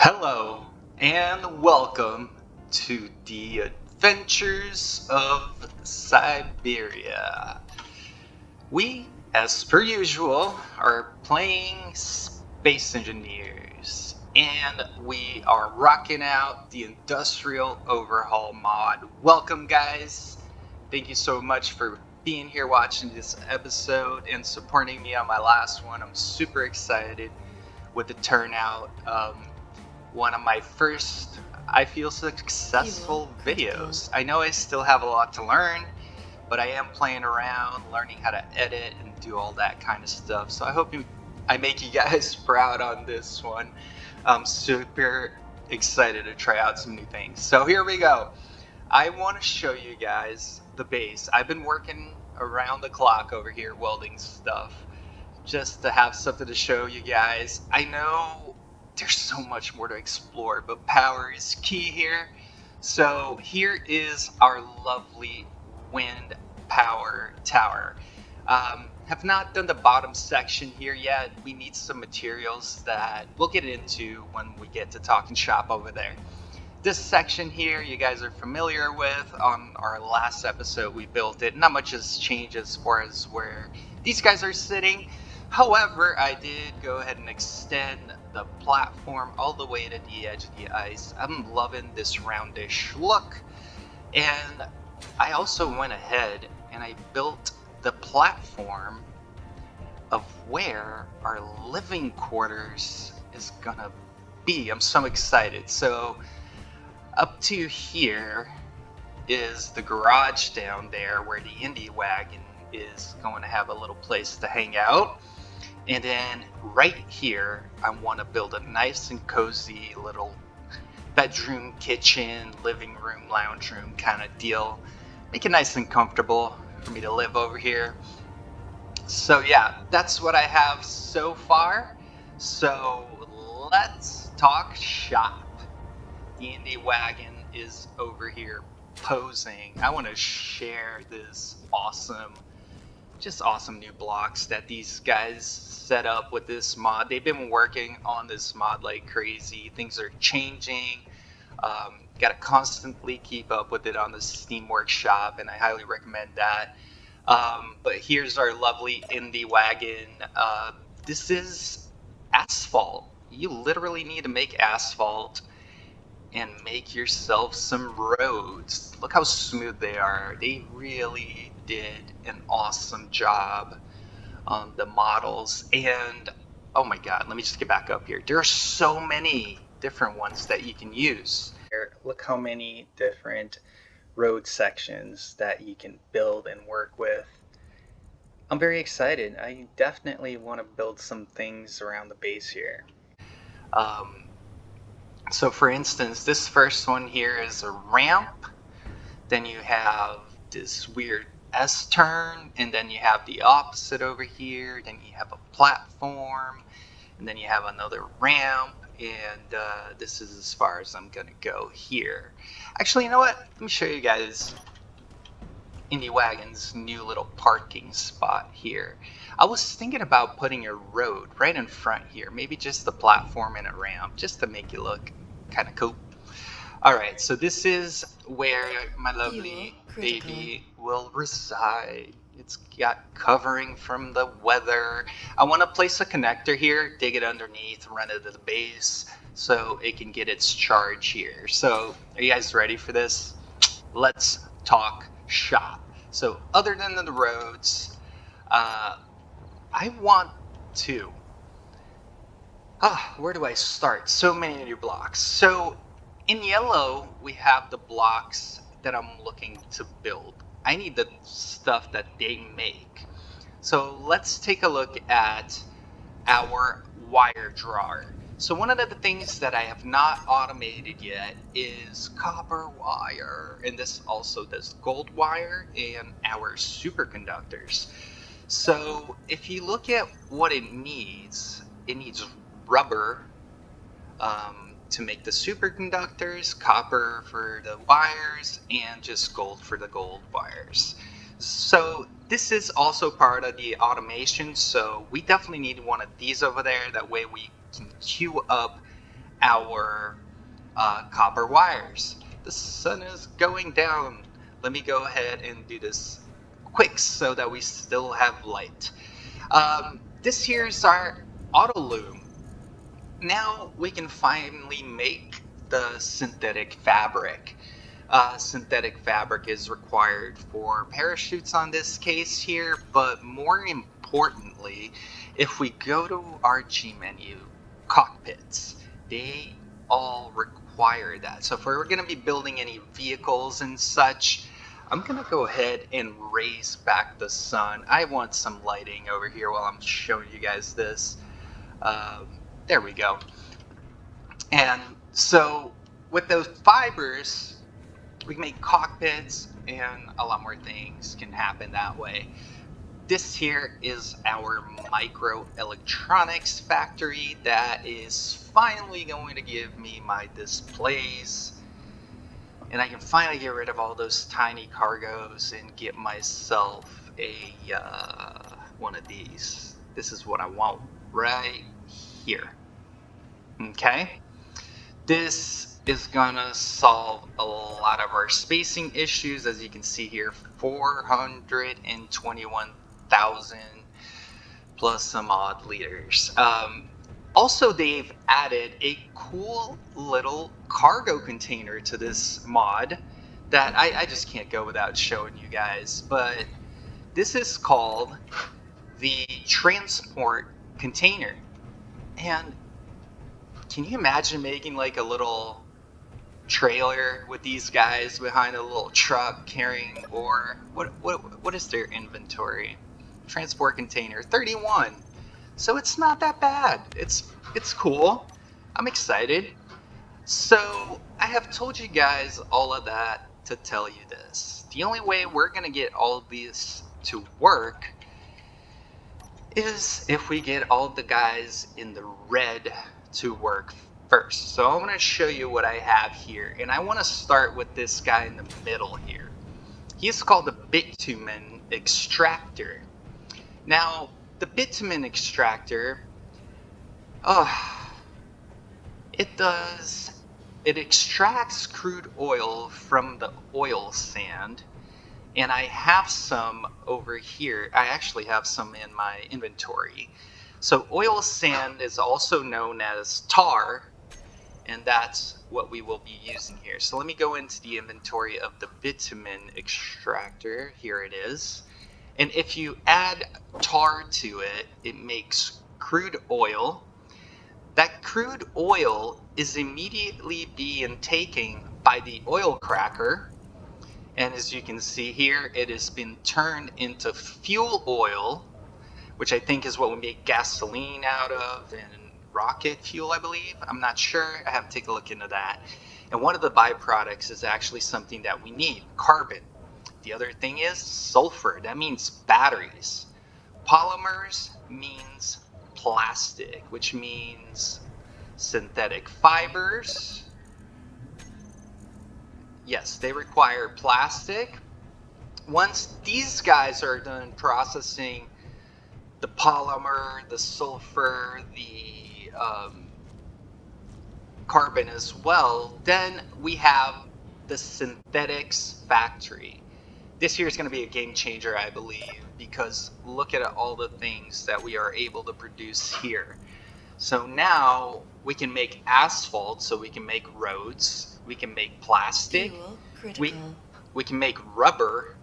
Hello and welcome to the Adventures of Siberia. We, as per usual, are playing Space Engineers and we are rocking out the Industrial Overhaul Mod. Welcome, guys. Thank you so much for being here watching this episode and supporting me on my last one. I'm super excited with the turnout. One of my first, I feel, successful videos. I know I still have a lot to learn, but I am playing around, learning how to edit and do all that kind of stuff. So I hope I make you guys proud on this one. I'm super excited to try out some new things. So here we go. I want to show you guys the base. I've been working around the clock over here welding stuff just to have something to show you guys. I know there's so much more to explore, but power is key here. So here is our lovely wind power tower. Have not done the bottom section here yet. We need some materials that we'll get into when we get to talking shop over there. This section here you guys are familiar with. On our last episode we built it. Not much has changed as far as where these guys are sitting. However, I did go ahead and extend the platform all the way to the edge of the ice. I'm loving this roundish look. And I also went ahead and I built the platform of where our living quarters is gonna be. I'm so excited. So up to here is the garage down there where the Indie wagon is going to have a little place to hang out. And then right here, I want to build a nice and cozy little bedroom, kitchen, living room, lounge room kind of deal. Make it nice and comfortable for me to live over here. So yeah, that's what I have so far. So let's talk shop. The Indie wagon is over here posing. I want to share this awesome new blocks that these guys set up with this mod. They've been working on this mod like crazy. Things are changing. Got to constantly keep up with it on the Steam Workshop, and I highly recommend that. But here's our lovely Indie wagon. This is asphalt. You literally need to make asphalt and make yourself some roads. Look how smooth they are. They really did an awesome job on the models. And oh my god, let me just get back up here. There are so many different ones that you can use. Look how many different road sections that you can build and work with. I'm very excited. I definitely want to build some things around the base here. So for instance, this first one here is a ramp. Then you have this weird S-turn, and then you have the opposite over here. Then you have a platform, and then you have another ramp, and this is as far as I'm gonna go here. Actually, you know what? Let me show you guys Indie Wagon's new little parking spot here. I was thinking about putting a road right in front here, maybe just the platform and a ramp, just to make it look kind of cool. Alright, so this is where my lovely baby will reside. It's got covering from the weather. I want to place a connector here, dig it underneath, run it to the base, so it can get its charge here. So, are you guys ready for this? Let's talk shop. So, other than the roads, I want to... where do I start? So many new blocks. So, in yellow, we have the blocks that I'm looking to build. I need the stuff that they make. So let's take a look at our wire drawer. So one of the things that I have not automated yet is copper wire. And this also does gold wire and our superconductors. So if you look at what it needs rubber, to make the superconductors, copper for the wires, and just gold for the gold wires. So this is also part of the automation, so we definitely need one of these over there. That way we can queue up our copper wires. The sun is going down. Let me go ahead and do this quick so that we still have light. This here's our auto loom. Now we can finally make the synthetic fabric. Synthetic fabric is required for parachutes on this case here, but more importantly, if we go to our G menu, cockpits, they all require that. So if we're going to be building any vehicles and such, I'm going to go ahead and raise back the sun. I want some lighting over here while I'm showing you guys this. There we go. And so with those fibers, we can make cockpits and a lot more things can happen that way. This here is our microelectronics factory that is finally going to give me my displays. And I can finally get rid of all those tiny cargos and get myself a one of these. This is what I want right here. Okay? This is gonna solve a lot of our spacing issues. As you can see here, 421,000 plus some odd liters. Also, they've added a cool little cargo container to this mod that I just can't go without showing you guys. But this is called the transport container. And can you imagine making like a little trailer with these guys behind a little truck carrying ore? What is their inventory? Transport container 31. So it's not that bad. It's cool. I'm excited. So I have told you guys all of that to tell you this. The only way we're gonna get all of these to work is if we get all the guys in the red to work first. So I'm going to show you what I have here, and I want to start with this guy in the middle here. He's called the Bitumen Extractor. Now, the Bitumen Extractor, it extracts crude oil from the oil sand. And I have some over here. I actually have some in my inventory. So oil sand is also known as tar, and that's what we will be using here. So let me go into the inventory of the bitumen extractor. Here it is. And if you add tar to it, it makes crude oil. That crude oil is immediately being taken by the oil cracker. And as you can see here, it has been turned into fuel oil, which I think is what we make gasoline out of and rocket fuel, I believe. I'm not sure. I have to take a look into that. And one of the byproducts is actually something that we need, carbon. The other thing is sulfur. That means batteries. Polymers means plastic, which means synthetic fibers. Yes, they require plastic. Once these guys are done processing the polymer, the sulfur, the carbon as well, then we have the synthetics factory. This here is going to be a game changer, I believe, because look at all the things that we are able to produce here. So now we can make asphalt, so we can make roads, we can make plastic, we can make rubber,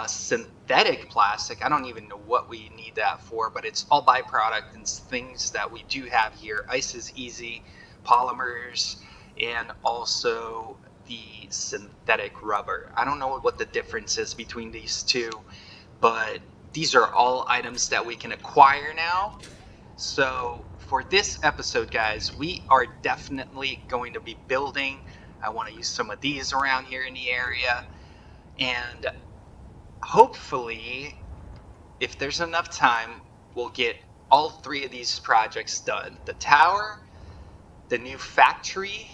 synthetic plastic. I don't even know what we need that for, but it's all byproduct and things that we do have here. Ice is easy, polymers, and also the synthetic rubber. I don't know what the difference is between these two, but these are all items that we can acquire now. So for this episode, guys, we are definitely going to be building. I want to use some of these around here in the area, and hopefully, if there's enough time, we'll get all three of these projects done. The tower, the new factory,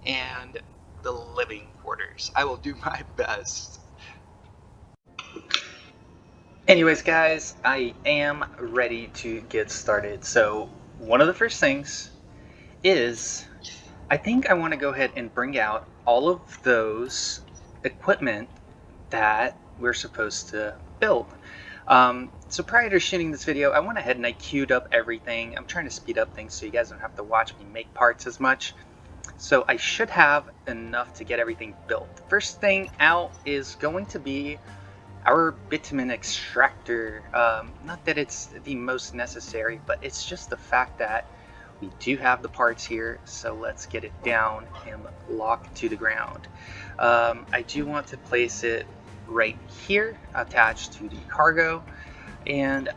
and the living quarters. I will do my best. Anyways, guys, I am ready to get started. So one of the first things is I think I want to go ahead and bring out all of those equipment that we're supposed to build. So prior to shooting this video, I went ahead and I queued up everything. I'm trying to speed up things so you guys don't have to watch me make parts as much. So I should have enough to get everything built. First thing out is going to be our bitumen extractor. Not that it's the most necessary, but it's just the fact that we do have the parts here, so let's get it down and lock to the ground. I do want to place it right here, attached to the cargo, and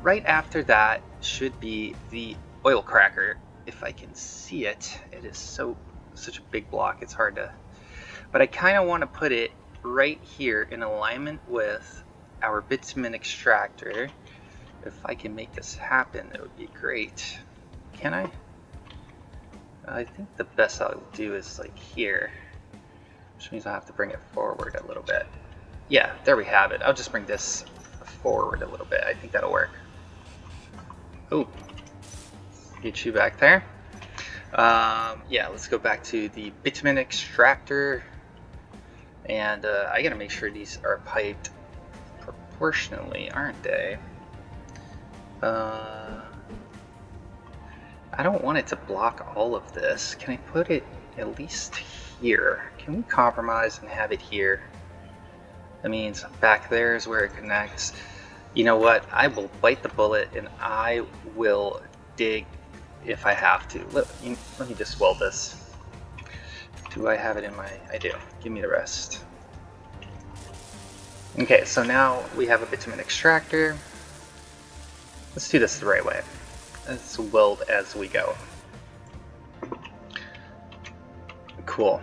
right after that should be the oil cracker. If I can see it, it is such a big block, it's hard to, but I kind of want to put it right here in alignment with our bitumen extractor. If I can make this happen, it would be great. Can I? I think the best I'll do is like here, which means I'll have to bring it forward a little bit. Yeah, there we have it. I'll just bring this forward a little bit. I think that'll work. Oh, get you back there. Yeah, let's go back to the bitumen extractor. And I gotta make sure these are piped proportionally, aren't they? I don't want it to block all of this. Can I put it at least here? Can we compromise and have it here? That means back there is where it connects. You know what? I will bite the bullet and I will dig if I have to. Let me just weld this. Do I have it in my... I do. Give me the rest. Okay, so now we have a bitumen extractor. Let's do this the right way. Let's weld as we go. Cool.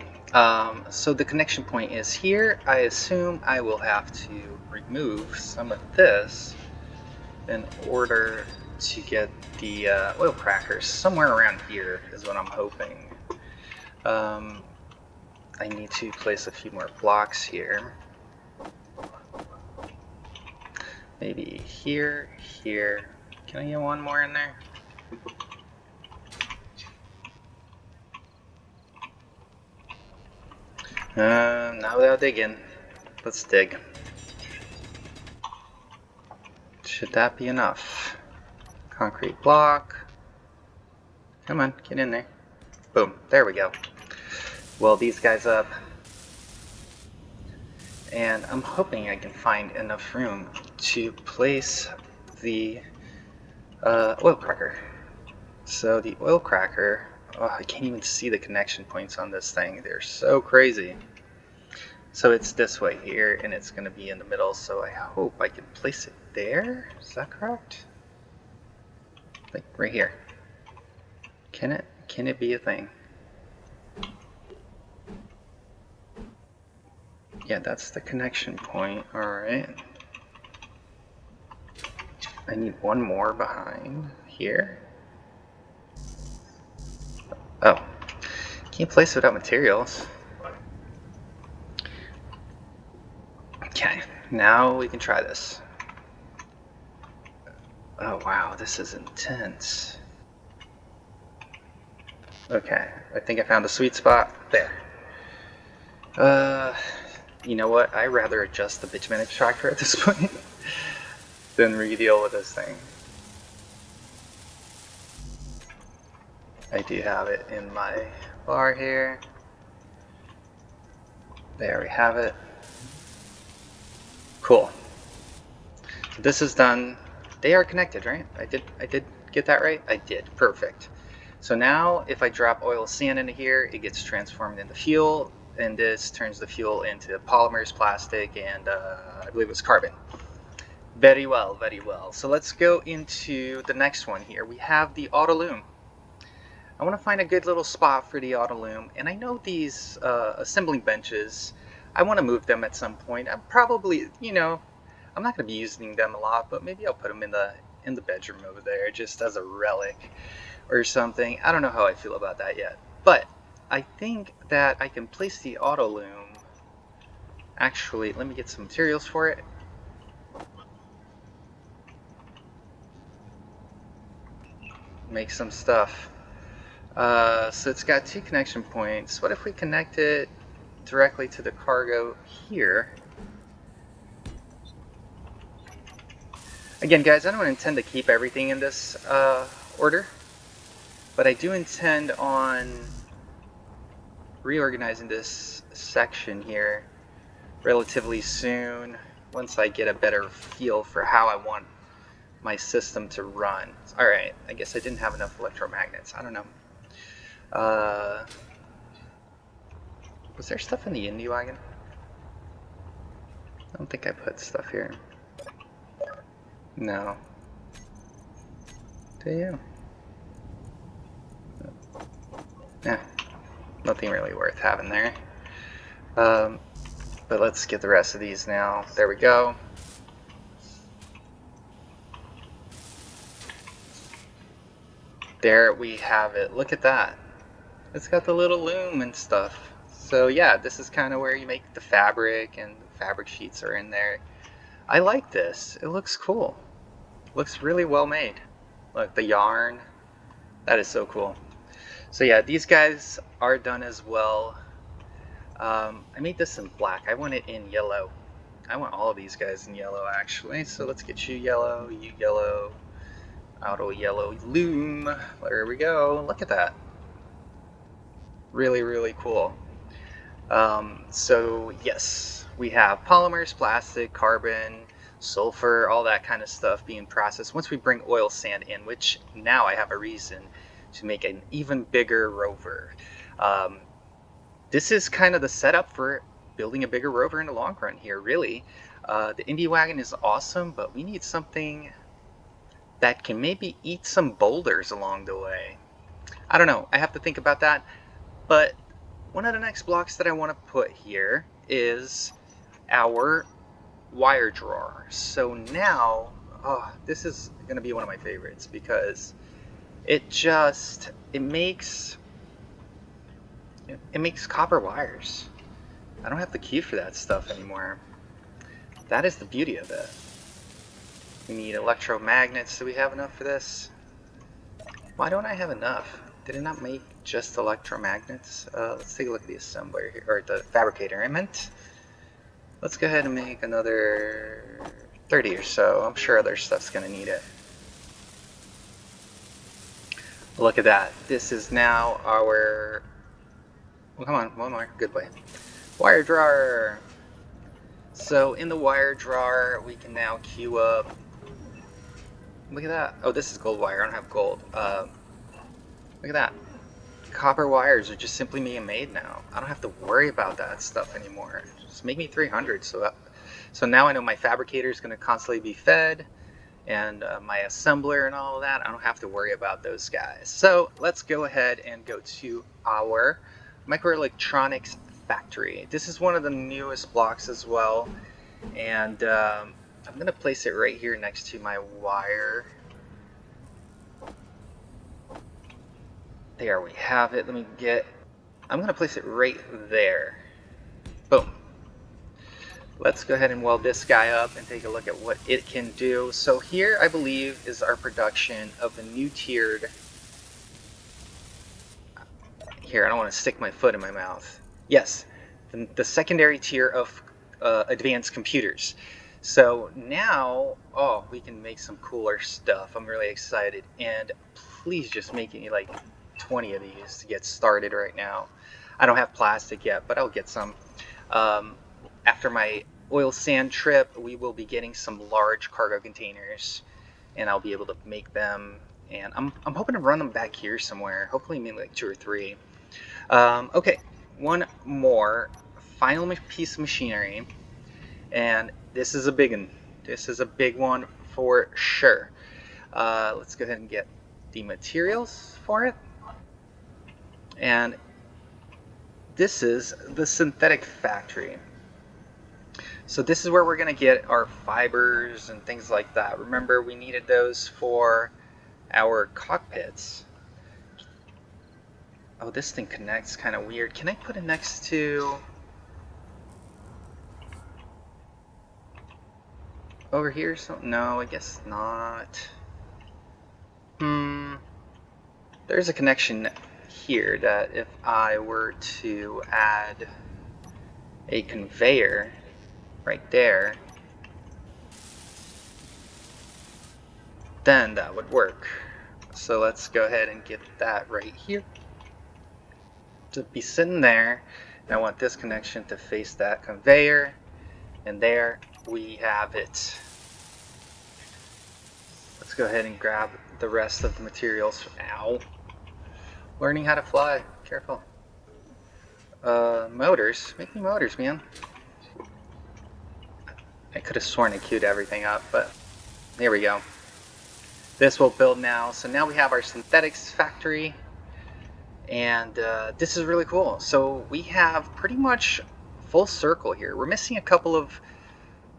So the connection point is here. I assume I will have to remove some of this in order to get the oil crackers somewhere around here is what I'm hoping. I need to place a few more blocks here. Maybe here, here. Can I get one more in there? Not without digging. Let's dig. Should that be enough? Concrete block. Come on, get in there. Boom, there we go. Weld these guys up. And I'm hoping I can find enough room to place the oil cracker. So the oil cracker, oh, I can't even see the connection points on this thing. They're so crazy. So it's this way here, and it's going to be in the middle, so I hope I can place it there. Is that correct? Like right here. Can it be a thing? Yeah, that's the connection point. Alright. I need one more behind here. Oh. Can't place it without materials. Okay, now we can try this. Oh wow, this is intense. Okay, I think I found the sweet spot. There. You know what? I'd rather adjust the bitumen extractor at this point than re-deal with this thing. I do have it in my bar here. There we have it. Cool. So this is done. They are connected, right? I did get that right? I did. Perfect. So now if I drop oil sand into here, it gets transformed into fuel, and this turns the fuel into polymers, plastic, and I believe it's carbon. Very well, very well. So let's go into the next one here. We have the auto loom. I want to find a good little spot for the auto loom, and I know these assembling benches, I want to move them at some point. I'm probably, you know, I'm not going to be using them a lot, but maybe I'll put them in the bedroom over there just as a relic or something. I don't know how I feel about that yet, but I think that I can place the auto loom. Actually, let me get some materials for it. Make some stuff. So it's got 2 connection points. What if we connect it directly to the cargo here? Again, guys, I don't intend to keep everything in this order, but I do intend on reorganizing this section here relatively soon once I get a better feel for how I want my system to run. Alright, I guess I didn't have enough electromagnets. I don't know. Was there stuff in the Indie wagon? I don't think I put stuff here. No. Do you? Yeah, nothing really worth having there. But let's get the rest of these now. There we go. There we have it. Look at that. It's got the little loom and stuff. So yeah, this is kind of where you make the fabric, and the fabric sheets are in there. I like this. It looks cool. It looks really well made. Look, the yarn. That is so cool. So yeah, these guys are done as well. I made this in black. I want it in yellow. I want all of these guys in yellow, actually. So let's get you yellow, auto yellow, loom. There we go. Look at that. Really, really cool. So yes, we have polymers, plastic, carbon, sulfur, all that kind of stuff being processed. Once we bring oil sand in, which now I have a reason to make an even bigger rover. This is kind of the setup for building a bigger rover in the long run here, really. The Indie Wagon is awesome, but we need something that can maybe eat some boulders along the way. I don't know. I have to think about that. But one of the next blocks that I want to put here is our wire drawer. So now, this is going to be one of my favorites because it makes copper wires. I don't have to queue for that stuff anymore. That is the beauty of it. We need electromagnets. Do we have enough for this? Why don't I have enough? Did it not make just electromagnets? Let's take a look at the assembler here, or the fabricator I meant. Let's go ahead and make another 30 or so. I'm sure other stuff's gonna need it. Look at that. This is now our... Well, come on, one more. Good boy. Wire drawer. So in the wire drawer, we can now queue up... Look at that. Oh, this is gold wire. I don't have gold. Look at that. Copper wires are just simply being made now. I don't have to worry about that stuff anymore. Just make me 300. So now I know my fabricator is going to constantly be fed, and my assembler and all of that. I don't have to worry about those guys. So let's go ahead and go to our Microelectronics factory. This is one of the newest blocks as well, and I'm going to place it right here next to my wire. There we have it. I'm going to place it right there. Boom. Let's go ahead and weld this guy up and take a look at what it can do. So here, I believe, is our production of the new tiered... Here, I don't want to stick my foot in my mouth. Yes, the secondary tier of advanced computers. So now, we can make some cooler stuff. I'm really excited. And please just make me like 20 of these to get started right now. I don't have plastic yet, but I'll get some. After my oil sand trip, we will be getting some large cargo containers, and I'll be able to make them. And I'm hoping to run them back here somewhere. Hopefully, maybe like 2 or 3. Okay, one more final piece of machinery, and this is a big one. This is a big one for sure. Let's go ahead and get the materials for it. And this is the synthetic factory. So this is where we're going to get our fibers and things like that. Remember, we needed those for our cockpits. Oh, this thing connects kind of weird. Can I put it next to... over here? No, I guess not. There's a connection here that if I were to add a conveyor right there, then that would work. So let's go ahead and get that right here to be sitting there. And I want this connection to face that conveyor, and there we have it. Let's go ahead and grab the rest of the materials. Ow. Learning how to fly. Careful. Motors. Make me motors, man. I could have sworn I queued everything up, but there we go. This will build now. So now we have our synthetics factory. And this is really cool. So we have pretty much full circle here. We're missing a couple of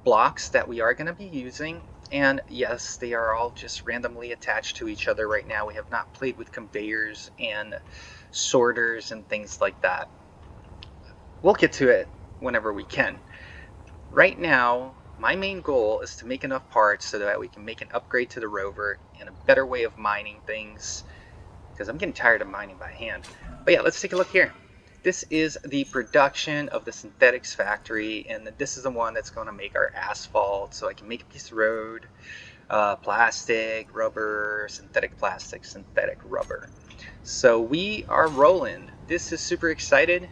blocks that we are going to be using. And yes, they are all just randomly attached to each other right now. We have not played with conveyors and sorters and things like that. We'll get to it whenever we can. Right now, my main goal is to make enough parts so that we can make an upgrade to the rover and a better way of mining things, because I'm getting tired of mining by hand. But yeah, let's take a look here. This is the production of the synthetics factory, and this is the one that's going to make our asphalt, so I can make a piece of road, plastic, rubber, synthetic plastic, synthetic rubber. So we are rolling. This is super excited.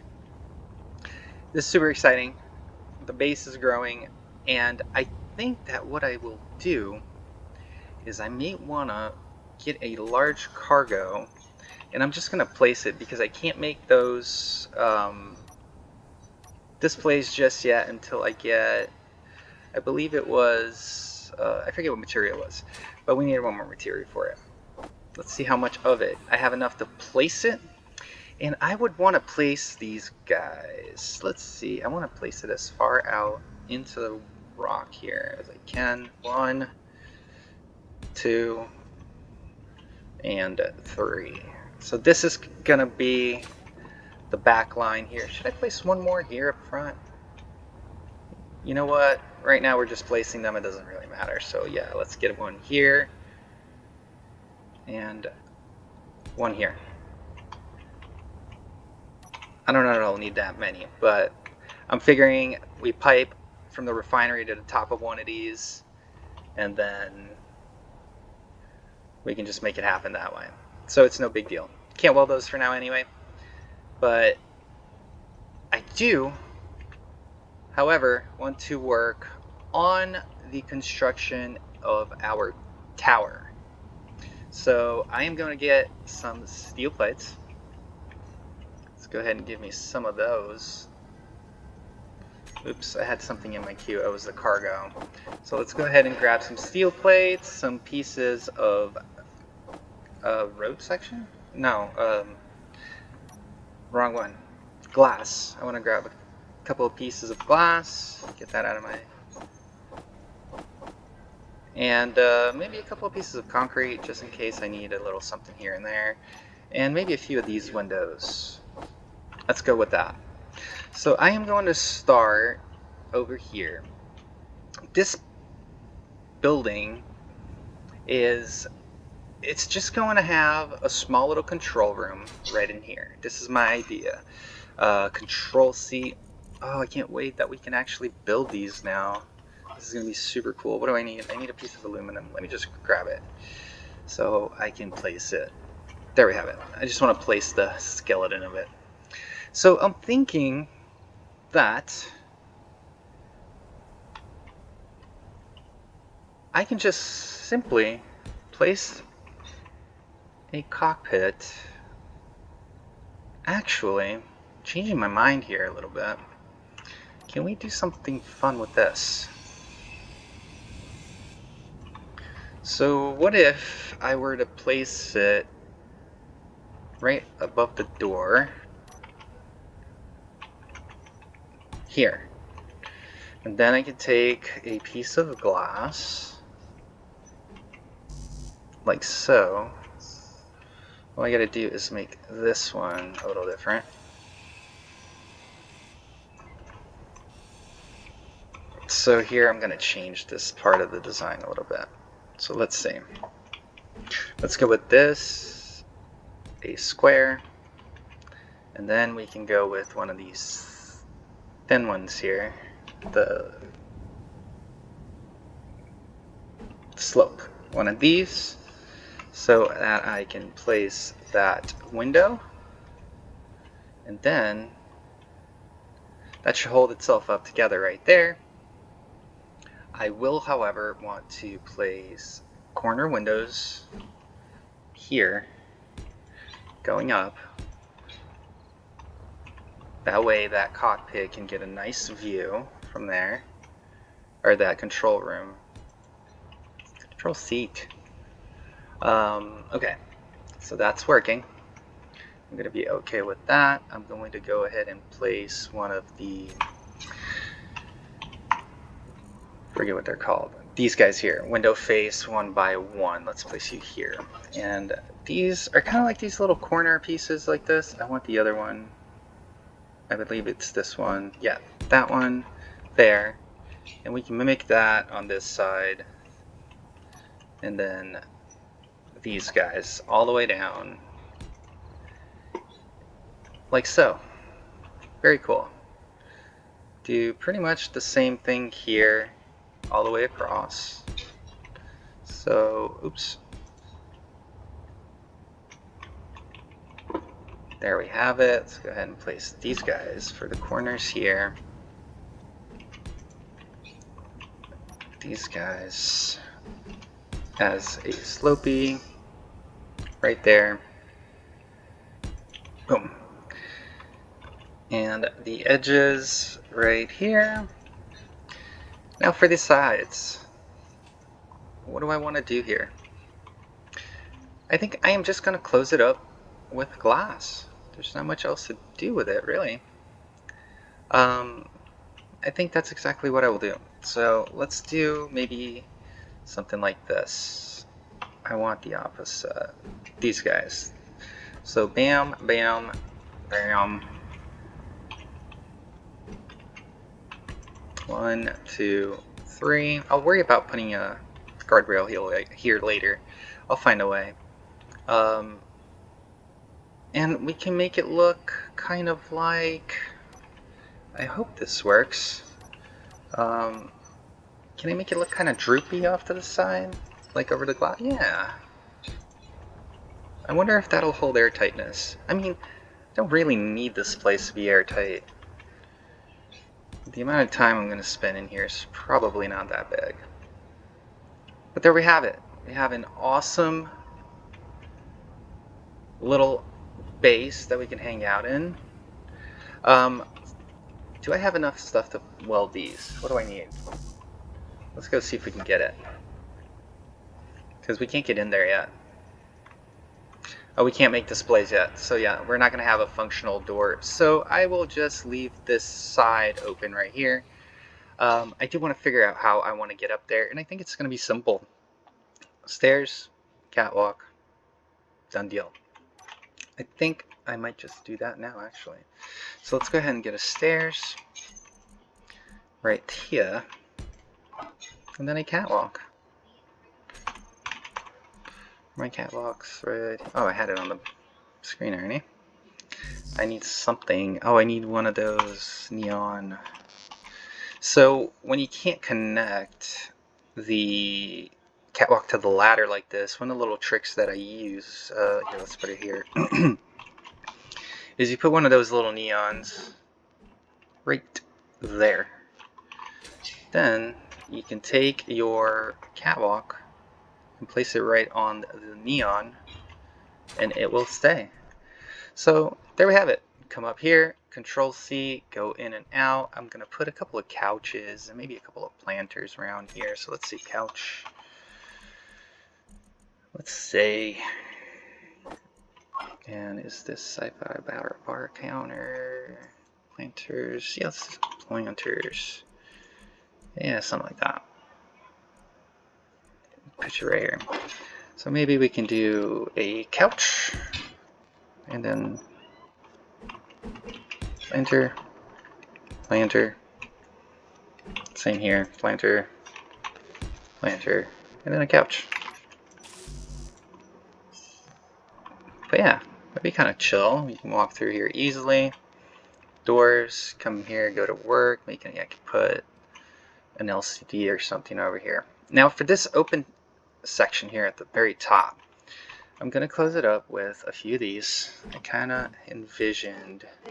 This is super exciting. The base is growing, and I think that what I will do is I may want to get a large cargo, and I'm just going to place it because I can't make those displays just yet until I get, I believe it was, I forget what material it was, but we needed one more material for it. Let's see how much of it. I have enough to place it, and I would want to place these guys. Let's see, I want to place it as far out into the rock here as I can. 1, 2, and 3. So this is gonna be the back line here. Should I place one more here up front? You know what? Right now we're just placing them. It doesn't really matter. So yeah, let's get one here and one here. I don't know if I'll need that many, but I'm figuring we pipe from the refinery to the top of one of these, and then we can just make it happen that way. So it's no big deal. Can't weld those for now anyway. But I do, however, want to work on the construction of our tower. So I am going to get some steel plates. Let's go ahead and give me some of those. Oops, I had something in my queue. It was the cargo. So let's go ahead and grab some steel plates, some pieces of road section? No, wrong one. Glass. I want to grab a couple of pieces of glass. Get that out of my... And maybe a couple of pieces of concrete, just in case I need a little something here and there. And maybe a few of these windows. Let's go with that. So I am going to start over here. This building is... It's just going to have a small little control room right in here. This is my idea. Control seat. Oh, I can't wait that we can actually build these now. This is going to be super cool. What do I need? I need a piece of aluminum. Let me just grab it so I can place it. There we have it. I just want to place the skeleton of it. So I'm thinking that I can just simply place a cockpit. Actually, changing my mind here a little bit. Can we do something fun with this? So what if I were to place it right above the door here, and then I could take a piece of glass like so. All I gotta do is make this one a little different. So here I'm gonna change this part of the design a little bit. So let's see. Let's go with this, a square. And then we can go with one of these thin ones here, the slope. One of these, so that I can place that window, and then that should hold itself up together right there. I will, however, want to place corner windows here going up. That way that cockpit can get a nice view from there, or that control room. Control seat. Okay, so that's working. I'm going to be okay with that. I'm going to go ahead and place one of the, forget what they're called, these guys here, window face 1 by 1. Let's place you here. And these are kind of like these little corner pieces like this. I want the other one. I believe it's this one. Yeah, that one there. And we can mimic that on this side. And then these guys all the way down. Like so. Very cool. Do pretty much the same thing here all the way across. So, oops. There we have it. Let's go ahead and place these guys for the corners here. These guys as a slopey right there. Boom. And the edges right here. Now for the sides. What do I want to do here? I think I am just going to close it up with glass. There's not much else to do with it, really. I think that's exactly what I will do. So let's do maybe something like this. I want the opposite. These guys. So bam, bam, bam. 1, 2, 3. I'll worry about putting a guardrail here later. I'll find a way. And we can make it look kind of like, I hope this works. Can I make it look kind of droopy off to the side? Like over the glass? Yeah. I wonder if that'll hold air tightness. I mean, I don't really need this place to be airtight. The amount of time I'm going to spend in here is probably not that big. But there we have it. We have an awesome little base that we can hang out in. Do I have enough stuff to weld these? What do I need? Let's go see if we can get it. Because we can't get in there yet. Oh, we can't make displays yet. So yeah, we're not going to have a functional door. So I will just leave this side open right here. I do want to figure out how I want to get up there. And I think it's going to be simple. Stairs, catwalk, done deal. I think I might just do that now, actually. So let's go ahead and get a stairs right here. And then a catwalk. My catwalk's right. Oh, I had it on the screen already. I need something. Oh, I need one of those neon. So when you can't connect the catwalk to the ladder like this, one of the little tricks that I use, here, let's put it here, is you put one of those little neons right there. Then you can take your catwalk and place it right on the neon, and it will stay. So there we have it. Come up here, Control C, go in and out. I'm going to put a couple of couches and maybe a couple of planters around here. So let's see, couch. Let's say, and is this sci-fi bar counter? Planters, yes, planters. Yeah, something like that. Picture right here. So maybe we can do a couch, and then planter, planter, same here, planter, planter, and then a couch. But yeah, That'd be kind of chill. You can walk through here easily. Doors, come here, go to work. I can put an LCD or something over here. Now for this open section here at the very top, I'm going to close it up with a few of these. I kind of envisioned a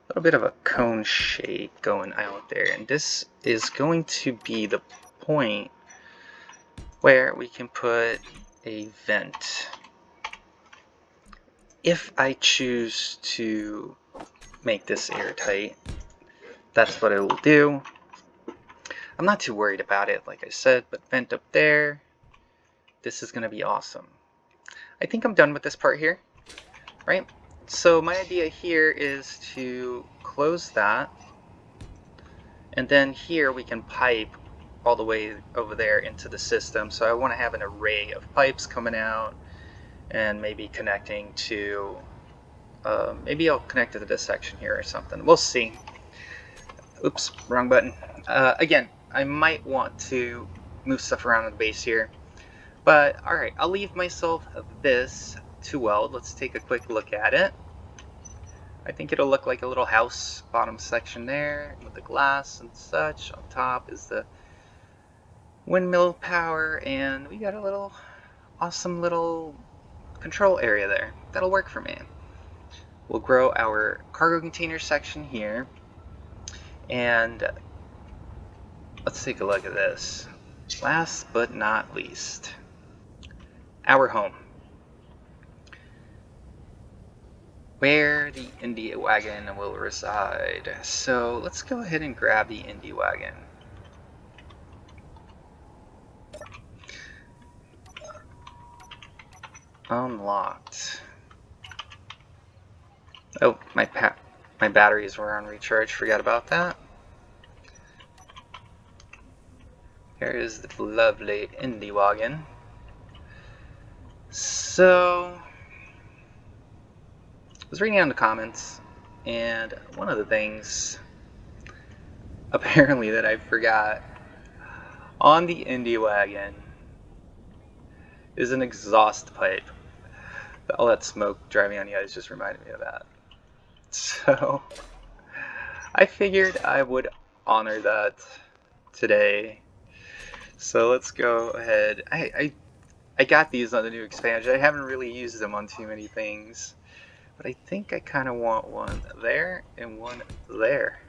little bit of a cone shape going out there, and this is going to be the point where we can put a vent. If I choose to make this airtight, that's what it will do. I'm not too worried about it, like I said, but vent up there. This is going to be awesome. I think I'm done with this part here, right? So my idea here is to close that, and then here we can pipe all the way over there into the system. So I want to have an array of pipes coming out and maybe connecting to, maybe I'll connect it to this section here or something. We'll see. Oops, wrong button. Again, I might want to move stuff around on the base here. But alright, I'll leave myself this to weld. Let's take a quick look at it. I think it'll look like a little house, bottom section there with the glass and such. On top is the windmill power, and we got a little awesome little control area there. That'll work for me. We'll grow our cargo container section here, and let's take a look at this. Last but not least, our home, where the Indie wagon will reside. So let's go ahead and grab the Indie wagon. Unlocked. Oh, my batteries were on recharge. Forgot about that. Here is the lovely Indie wagon. So, I was reading on the comments, and one of the things apparently that I forgot on the Indie wagon is an exhaust pipe. All that smoke driving on the ice just reminded me of that. So, I figured I would honor that today. So let's go ahead. I got these on the new expansion. I haven't really used them on too many things, but I think I kind of want one there and one there.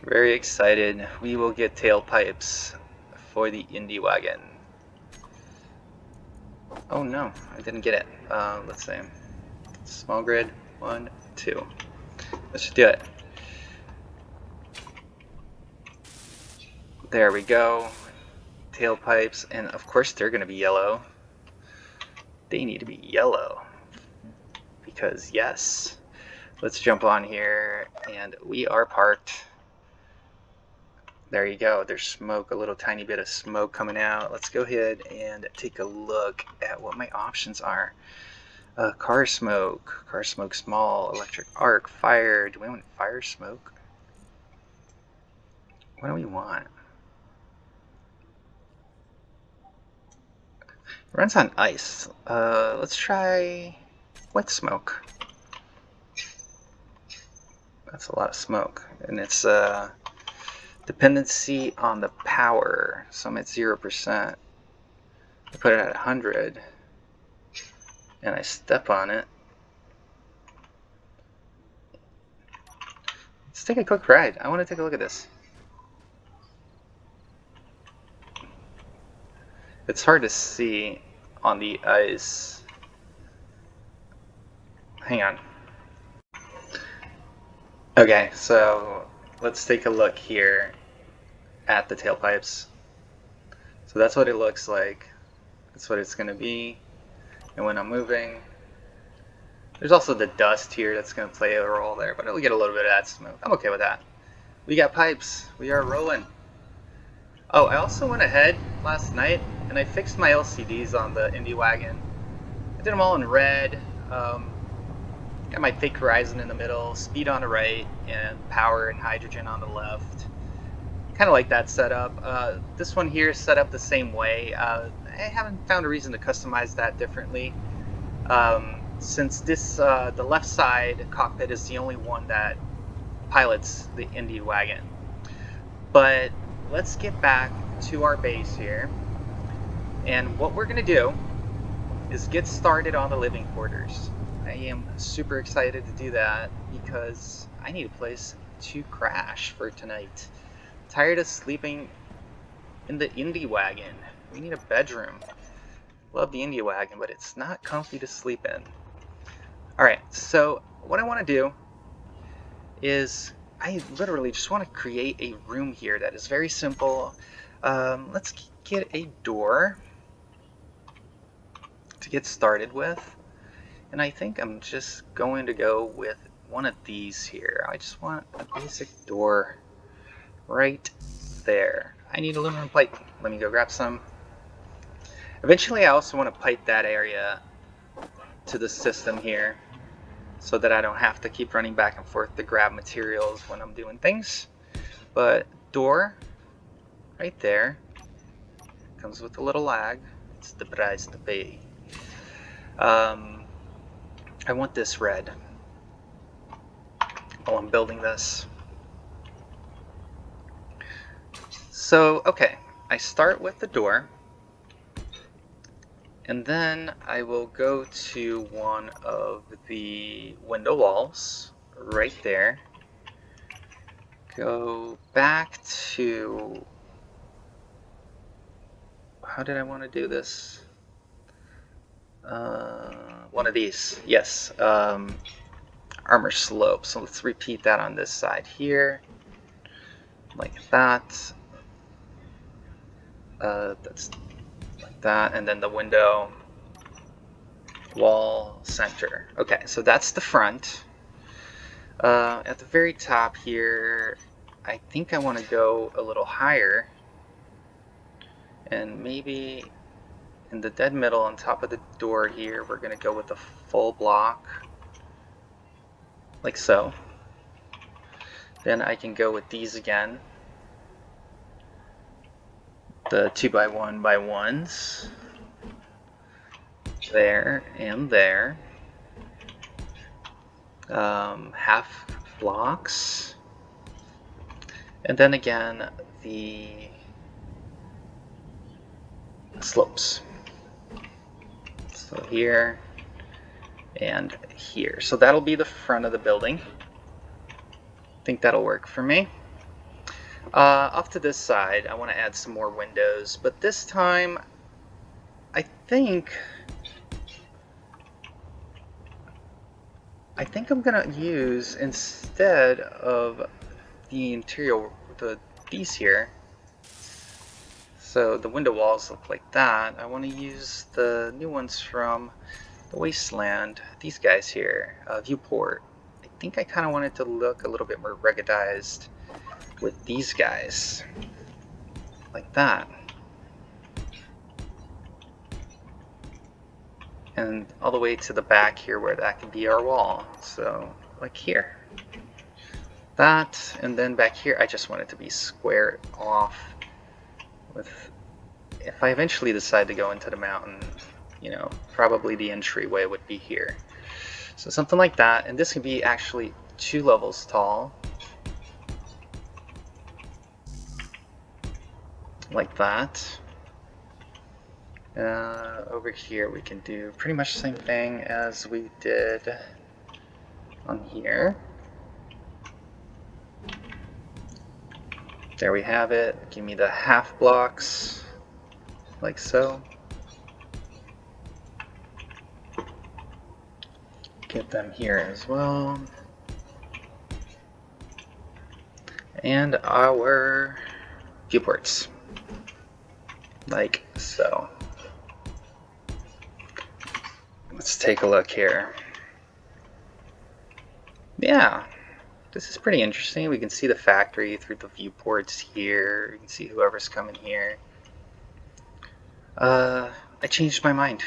Very excited. We will get tailpipes for the Indie wagon. Oh no, I didn't get it. Let's see. Small grid, 1, 2. Let's just do it. There we go. Tailpipes, and of course they're going to be yellow. They need to be yellow. Because yes. Let's jump on here, and we are parked. There you go. There's smoke, a little tiny bit of smoke coming out. Let's go ahead and take a look at what my options are. Car smoke small, electric arc, fire. Do we want fire smoke? What do we want? It runs on ice. Let's try wet smoke. That's a lot of smoke, and it's dependency on the power. So I'm at 0%. I put it at 100, and I step on it. Let's take a quick ride. I want to take a look at this. It's hard to see on the ice. Hang on. Okay, so let's take a look here at the tailpipes. So that's what it looks like. That's what it's going to be. And when I'm moving, there's also the dust here that's going to play a role there, but it'll get a little bit of that smoke. I'm okay with that. We got pipes. We are rolling. Oh, I also went ahead last night and I fixed my LCDs on the Indie wagon. I did them all in red. Got my fake horizon in the middle, speed on the right, and power and hydrogen on the left. Kind of like that setup. This one here is set up the same way. haven't found a reason to customize that differently. Since this the left side cockpit is the only one that pilots the Indy wagon. But let's get back to our base here, and what we're gonna do is get started on the living quarters. I am super excited to do that because I need a place to crash for tonight. Tired of sleeping in the Indy wagon. We need a bedroom. Love the Indy wagon, but it's not comfy to sleep in. Alright, so what I want to do is I literally just want to create a room here that is very simple. Let's get a door to get started with. And I think I'm just going to go with one of these here. I just want a basic door right there. I need aluminum plate. Let me go grab some. Eventually I also want to pipe that area to the system here so that I don't have to keep running back and forth to grab materials when I'm doing things. But door right there comes with a little lag. It's the price to pay. I want this red while I'm building this. So, okay, I start with the door, and then I will go to one of the window walls right there. Go back to, how did I want to do this? One of these, yes, armor slope. So let's repeat that on this side here, like that. That's like that, and then the window wall center. Okay, so that's the front. At the very top here, I think I want to go a little higher, and maybe in the dead middle on top of the door here, we're going to go with a full block, like so. Then I can go with these again, the 2x1x1s, there and there. Half blocks, and then again the slopes. So here and here. So that'll be the front of the building. I think that'll work for me. Off to this side, I want to add some more windows, but this time I think I'm gonna use, instead of the interior, these here, so the window walls look like that, I want to use the new ones from the Wasteland, these guys here, viewport. I think I kind of want it to look a little bit more ruggedized with these guys, like that. And all the way to the back here where that can be our wall, so like here. That, and then back here I just want it to be squared off with, if I eventually decide to go into the mountain, you know, probably the entryway would be here. So something like that, and this can be actually 2 levels tall, like that. Over here we can do pretty much the same thing as we did on here. There we have it. Give me the half blocks, like so. Get them here as well. And our viewports, like so. Let's take a look here. Yeah, this is pretty interesting. We can see the factory through the viewports here. You can see whoever's coming here. I changed my mind.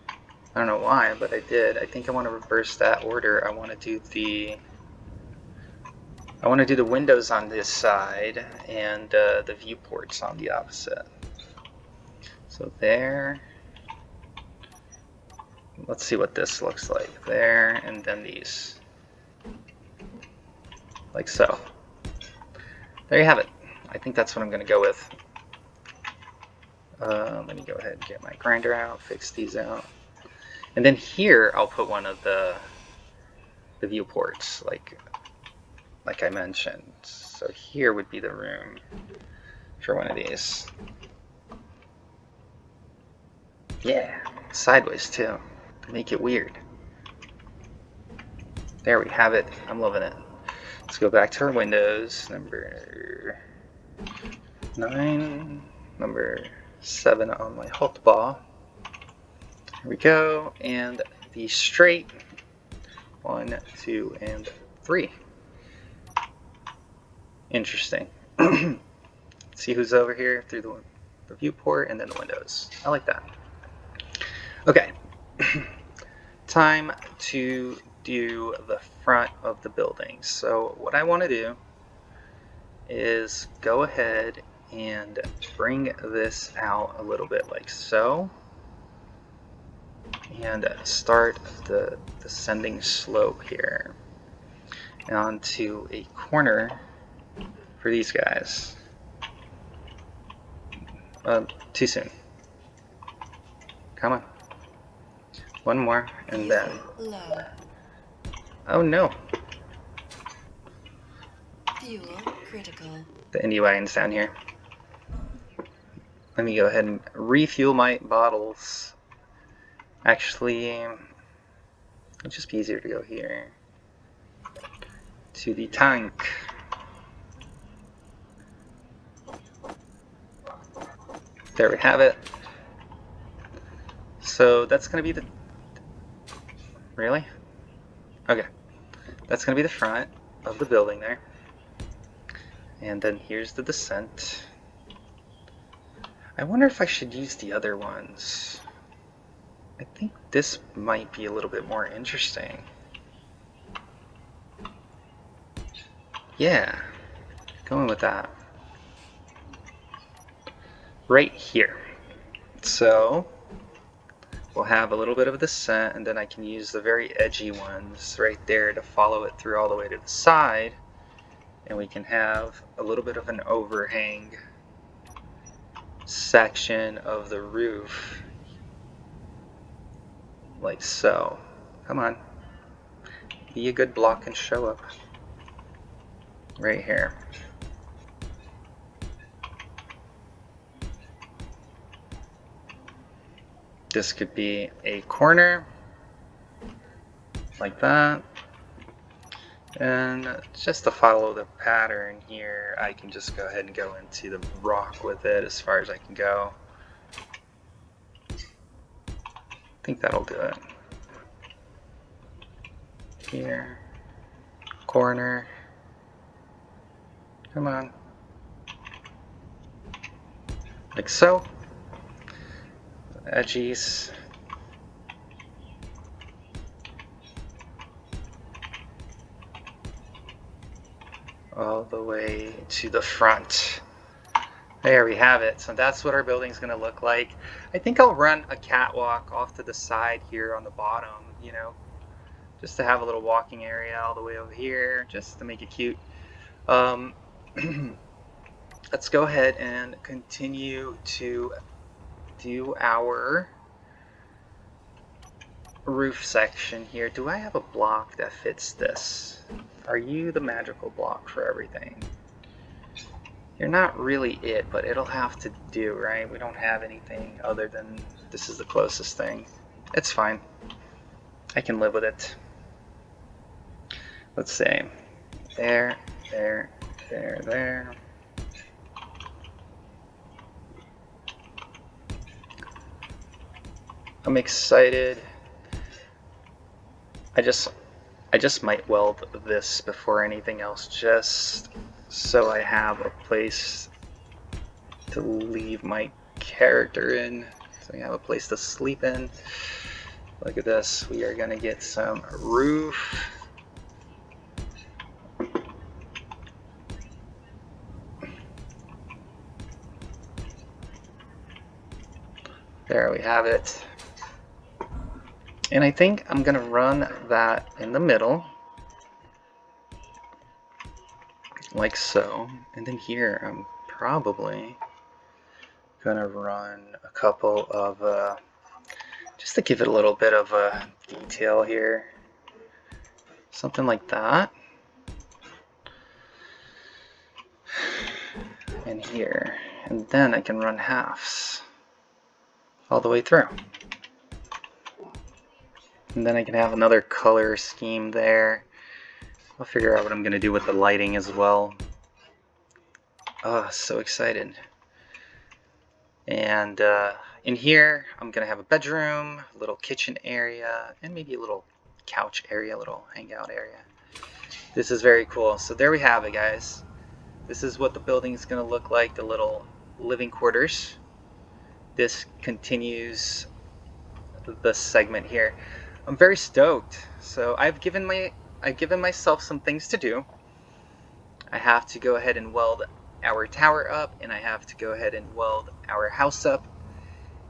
I don't know why, but I did. I think I want to reverse that order. I want to do the windows on this side and the viewports on the opposite. So there. Let's see what this looks like. There, and then these. Like so. There you have it. I think that's what I'm going to go with. Let me go ahead and get my grinder out, fix these out. And then here I'll put one of the viewports, like I mentioned. So here would be the room for one of these. Yeah, sideways too, to make it weird. There we have it. I'm loving it. Let's go back to our windows. Number 9, number 7 on my hotbar. Here we go, and the straight 1, 2, and 3. Interesting. See who's over here through the viewport and then the windows. I like that. Okay. Time to do the front of the building. So what I want to do is go ahead and bring this out a little bit like so, and start the descending slope here onto a corner for these guys. Too soon. Come on. One more, and then... Oh no! Fuel critical. The Indy wagon's down here. Let me go ahead and refuel my bottles. Actually, it'll just be easier to go here. To the tank. There we have it. So that's going to be the... Really? Okay. That's going to be the front of the building there. And then here's the descent. I wonder if I should use the other ones. I think this might be a little bit more interesting. Yeah, going with that. Right here. So we'll have a little bit of a descent, and then I can use the very edgy ones right there to follow it through all the way to the side, and we can have a little bit of an overhang section of the roof, like so. Come on, be a good block and show up right here. This could be a corner like that, and just to follow the pattern here, I can just go ahead and go into the rock with it as far as I can go. I think that'll do it. Here, corner, come on, like so. Edges. All the way to the front. There we have it. So that's what our building's going to look like. I think I'll run a catwalk off to the side here on the bottom, you know, just to have a little walking area all the way over here, just to make it cute. Let's go ahead and continue to do our roof section here. Do I have a block that fits this? Are you the magical block for everything? You're not really it, but it'll have to do, right? We don't have anything other than this is the closest thing. It's fine. I can live with it. Let's see. There, there, there, there. I'm excited. I just might weld this before anything else, just so I have a place to leave my character in, so I have a place to sleep in. Look at this. We are gonna get some roof. There we have it. And I think I'm gonna run that in the middle, like so. And then here I'm probably gonna run a couple of just to give it a little bit of a detail here, something like that. And here, and then I can run halves all the way through. And then I can have another color scheme there. I'll figure out what I'm gonna do with the lighting as well. Oh, so excited. And in here, I'm gonna have a bedroom, a little kitchen area, and maybe a little couch area, a little hangout area. This is very cool. So there we have it, guys. This is what the building is gonna look like, the little living quarters. This continues the segment here. I'm very stoked. So I've given myself some things to do. I have to go ahead and weld our tower up, and I have to go ahead and weld our house up,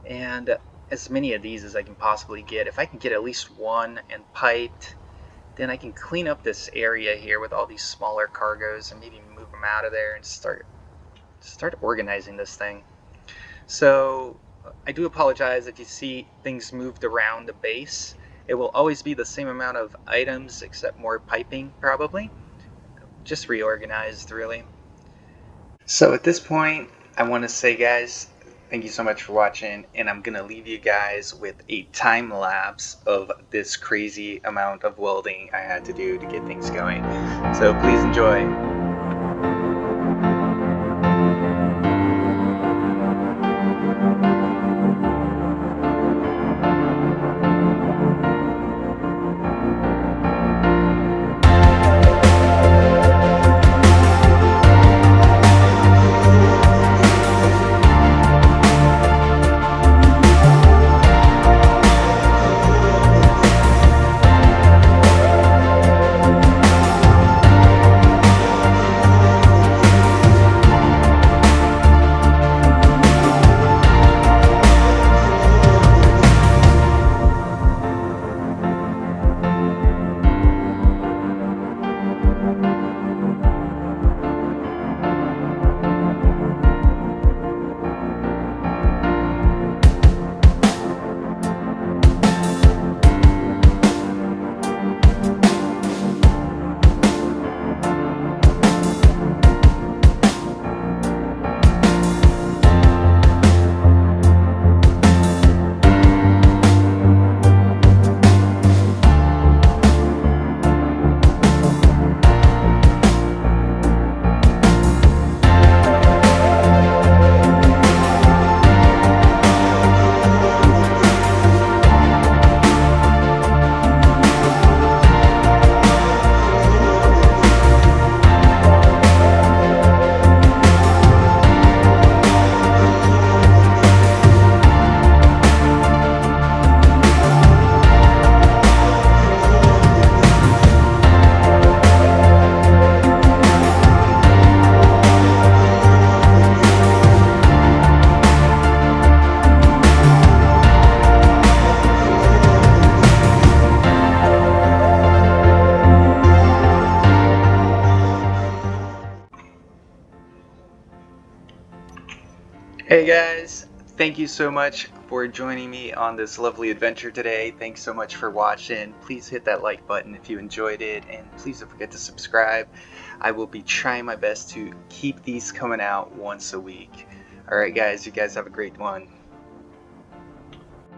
and as many of these as I can possibly get. If I can get at least one and piped, then I can clean up this area here with all these smaller cargoes and maybe move them out of there and start organizing this thing. So I do apologize if you see things moved around the base. It will always be the same amount of items except more piping, probably. Just reorganized, really. So at this point, I want to say, guys, thank you so much for watching, and I'm going to leave you guys with a time lapse of this crazy amount of welding I had to do to get things going. So please enjoy. Hey guys, thank you so much for joining me on this lovely adventure today. Thanks so much for watching. Please hit that like button if you enjoyed it, and please don't forget to subscribe. I will be trying my best to keep these coming out once a week. Alright guys, you guys have a great one.